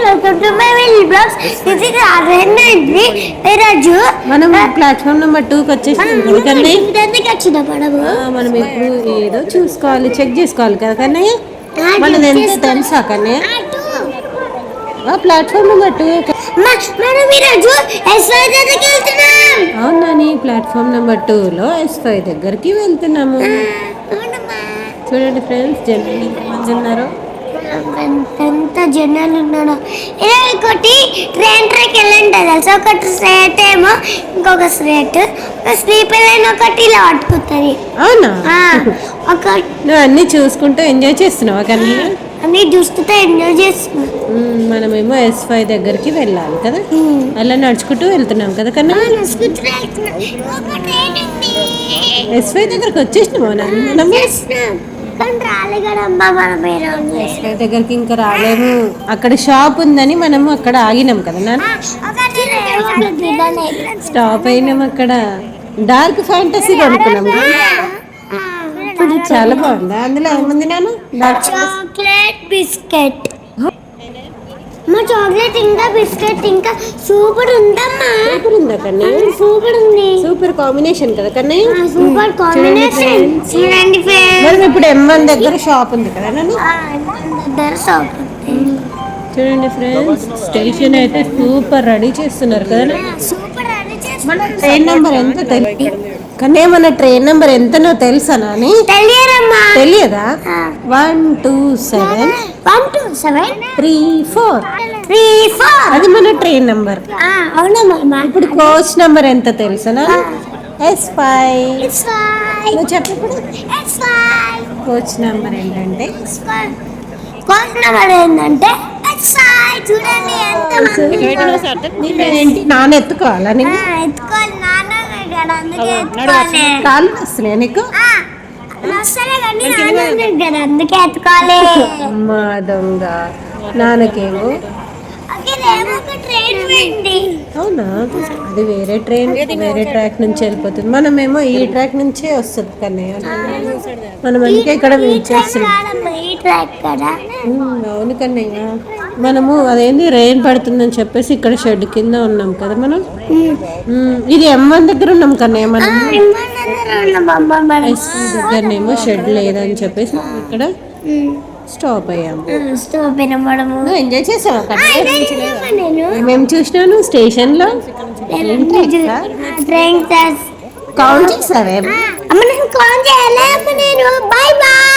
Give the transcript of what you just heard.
Welcome to my will blogs. ఇది రాజేంద్రి ఈరోజు మనం ప్లాట్ఫామ్ నెంబర్ 2కి వచ్చేసాం కన్నయ్య. మనం ఇప్పుడు ఏదో చూసుకోవాలి, చెక్ చేసుకోవాలి కదా కన్నయ్య. మనది ఎంత తెలుసా కన్నయ్య? Platform number 2. మనం ఈరోజు S5 దగ్గరికి వెళ్తున్నాం. అవునని ప్లాట్ఫామ్ నెంబర్ 2లో S5 దగ్గరికి వెళ్తున్నాము. చూడండి ఫ్రెండ్స్, జనాలు ఎంతమంది ఉన్నారు, ఎంత జనాలు ఉన్నాడో. ఇంకోటి ట్రైన్ ట్రాక్ వెళ్ళండి తెలుసా. ఒకటి స్ట్రేట్ ఏమో, ఇంకొక స్ట్రేట్ స్లీపర్ లైన్ ఒకటి ఇలా పట్టుకుంటుంది. అవునా? ఒక నువ్వు అన్ని చూసుకుంటూ ఎంజాయ్ చేస్తున్నావా కన్నయ్య? అన్ని చూస్తుంటే ఎంజాయ్ చేస్తున్నాం. మనమేమో S5 దగ్గరికి వెళ్ళాలి కదా, అలా నడుచుకుంటూ వెళ్తున్నాం కదా కన్నా. S5 దగ్గరికి వచ్చేసినామా? S5 దగ్గరికి ఇంకా రాలేము. అక్కడ షాప్ ఉందని మనము అక్కడ ఆగినాం కదా నాన్న. స్టాప్ అయినాం అక్కడ. డార్క్ ఫ్యాంటసీ కొనుక్కున్నాం. చాలా బాగుందా? అందులో ఏముంది నాన్న? Chocolate biscuit. మా చాక్లెట్ ఇంకా బిస్కెట్ ఇంకా సూపర్ ఉందమ్మా. సూపర్ ఉందా కన్నయ్య? సూపర్ ఉంది. సూపర్ కాంబినేషన్ కదా కన్నయ్య. Super combination. చూడండి మనం ఇప్పుడు M1 దగ్గర షాప్ ఉంది కదా నాన్న. చూడండి ఫ్రెండ్స్, స్టేషన్ అయితే సూపర్ రెడీ చేస్తున్నారు కదా. మన ట్రైన్ నెంబర్ ఎంత తెలుసు కన్నయ్య? మన ట్రైన్ నెంబర్ ఎంతనో తెలుసా నాని? తెలియదా? 12734. అది మన ట్రైన్ నెంబర్. ఇప్పుడు కోచ్ నెంబర్ ఎంత తెలుసా? S5. నువ్వు చెప్పు. కోచ్ నెంబర్ ఏంటంటే చూడండి. నాన్న ఎత్తుకోవాలా? కాళ్ళు వస్తున్నాయి నీకు? అందుకే ఎత్తుకోవాలి. అమ్మా దొంగ. నాన్నకేమో అవునా, అది వేరే ట్రైన్, వేరే ట్రాక్ నుంచి వెళ్ళిపోతుంది. మనమేమో ఈ ట్రాక్ నుంచే వస్తుంది కన్నయ్య. మనం అందుకే ఇక్కడ వెయిట్ చేస్తున్నాం. అవును కన్నయ్య. మనము అదేంటి రెయిన్ పడుతుందని చెప్పేసి ఇక్కడ షెడ్ కింద ఉన్నాం కదా మనం. ఇది M1 దగ్గర ఉన్నాం కన్నయ్య. మనం దగ్గరనేమో షెడ్ లేదని చెప్పేసి ఇక్కడ స్టాప్ అయ్యాము. ఎంజాయ్ చేసావా? మేము చూసినాను స్టేషన్ లో. కౌంట్ చేసావే? Bye bye.